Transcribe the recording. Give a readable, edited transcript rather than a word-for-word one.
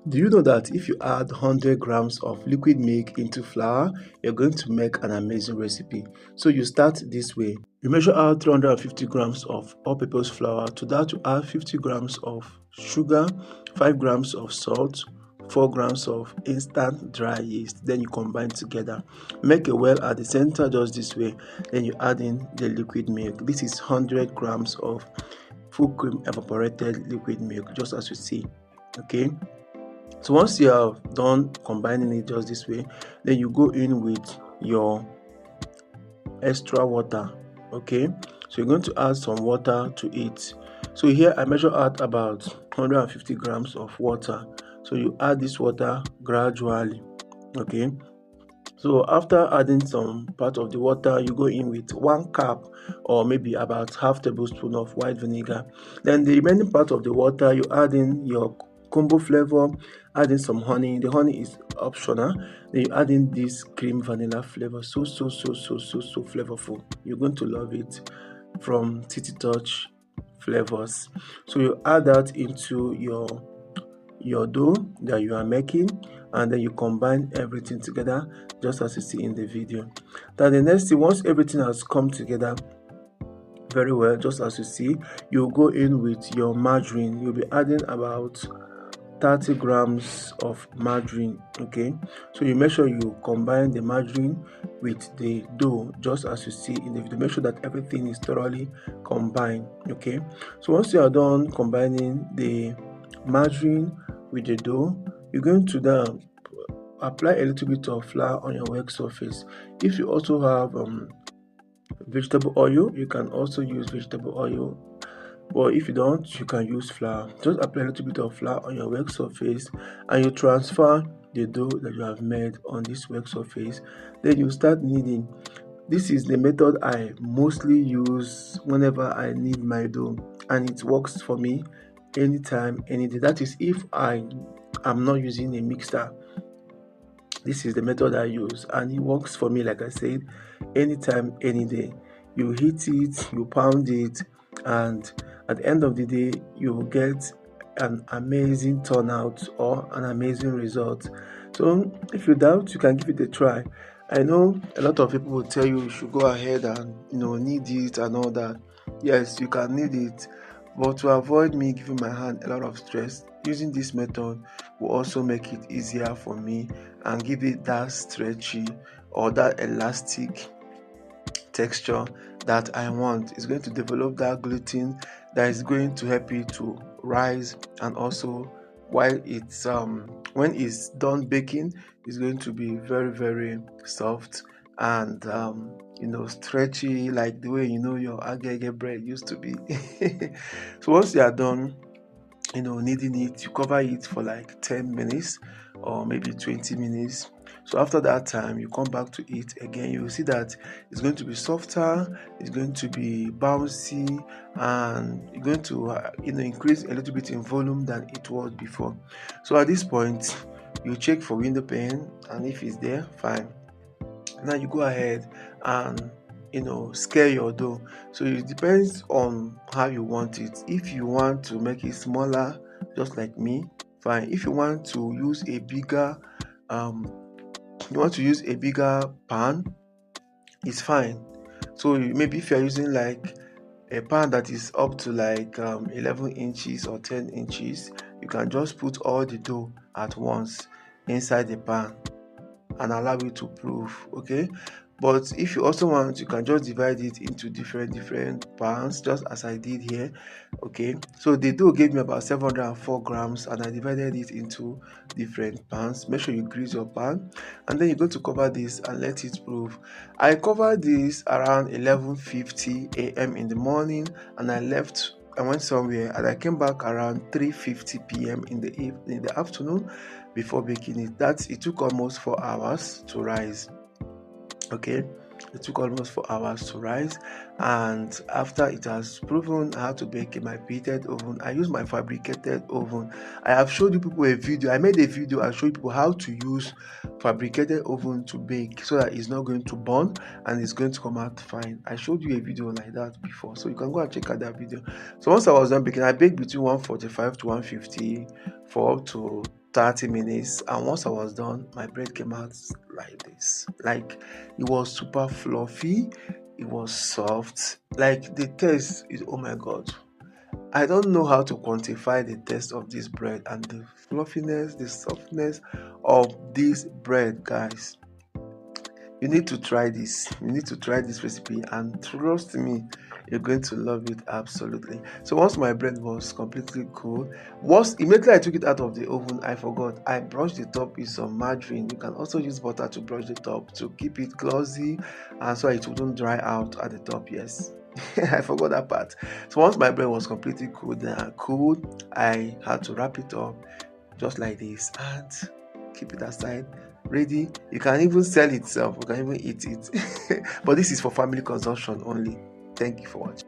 Do you know that if you add 100 grams of liquid milk into flour, you're going to make an amazing recipe? So you start this way. You measure out 350 grams of all-purpose flour. To that, you add 50 grams of sugar, 5 grams of salt, 4 grams of instant dry yeast. Then you combine together. Make a well at the center just this way. Then you add in the liquid milk. This is 100 grams of full cream evaporated liquid milk, just as you see. Okay. So once you have done combining it just this way, then you go in with your extra water. Okay, so you're going to add some water to it. So here I measure out about 150 grams of water. So you add this water gradually. Okay, so after adding some part of the water, you go in with 1 cup or maybe about half tablespoon of white vinegar. Then the remaining part of the water, you add in your combo flavor, add in some honey. The honey is optional. Then you add in this cream vanilla flavor. So flavorful. You're going to love it. From Titi Touch flavors. So you add that into your dough that you are making, and then you combine everything together just as you see in the video. Then the next thing, once everything has come together very well, just as you see, you go in with your margarine. You'll be adding about 30 grams of margarine. Okay, so you make sure you combine the margarine with the dough just as you see in the video. Make sure that everything is thoroughly combined. Okay, so once you are done combining the margarine with the dough, you're going to then apply a little bit of flour on your work surface. If you also have vegetable oil, you can also use vegetable oil. But if you don't, you can use flour. Just apply a little bit of flour on your work surface and you transfer the dough that you have made on this work surface. Then you start kneading. This is the method I mostly use whenever I knead my dough, and it works for me anytime, any day. That is if I am not using a mixer. This is the method I use, and it works for me, like I said, anytime, any day. You heat it, you pound it, and at the end of the day, you will get an amazing turnout or an amazing result. So if you doubt, you can give it a try. I know a lot of people will tell you should go ahead and knead it and all that. Yes, you can knead it, but to avoid me giving my hand a lot of stress, using this method will also make it easier for me and give it that stretchy or that elastic texture that I want. It's going to develop that gluten that is going to help it to rise, and also while it's when it's done baking, it's going to be very soft and stretchy, like the way your agege bread used to be. So once you are done kneading it, you cover it for like 10 minutes or maybe 20 minutes. So after that time, you come back to it again. You will see that it's going to be softer, it's going to be bouncy, and you're going to increase a little bit in volume than it was before. So at this point, you check for window pane, and if it's there, fine. Now you go ahead and scale your dough. So it depends on how you want it. If you want to make it smaller, just like me, fine. If you want to use a bigger pan, it's fine. So maybe if you're using like a pan that is up to like 11 inches or 10 inches, you can just put all the dough at once inside the pan and allow it to proof. Okay, but if you also want, you can just divide it into different pans, just as I did here. Okay, so the dough gave me about 704 grams, and I divided it into different pans. Make sure you grease your pan, and then you're going to cover this and let it proof. I covered this around 11:50 a.m. in the morning, and I went somewhere, and I came back around 3:50 p.m. in the afternoon before baking it. It took almost 4 hours to rise. Okay, it took almost 4 hours to rise, and after it has proven, I had to bake in my preheated oven. I use my fabricated oven. I have showed you people a video. I made a video and showed people how to use fabricated oven to bake so that it's not going to burn and it's going to come out fine. I showed you a video like that before, so you can go and check out that video. So once I was done baking, I baked between 145 to 150 for up to 30 minutes, and once I was done, my bread came out like this. Like, it was super fluffy, it was soft. Like, the taste is, oh my god, I don't know how to quantify the taste of this bread and the fluffiness, the softness of this bread, guys. You need to try this. You need to try this recipe, and trust me, you're going to love it absolutely. So once my bread was completely cool, once immediately I took it out of the oven, I forgot I brushed the top with some margarine. You can also use butter to brush the top to keep it glossy and so it wouldn't dry out at the top. Yes. I forgot that part. So once my bread was completely cooled, I had to wrap it up just like this and keep it aside, ready. You can even sell itself, you can even eat it. But this is for family consumption only. Thank you for watching.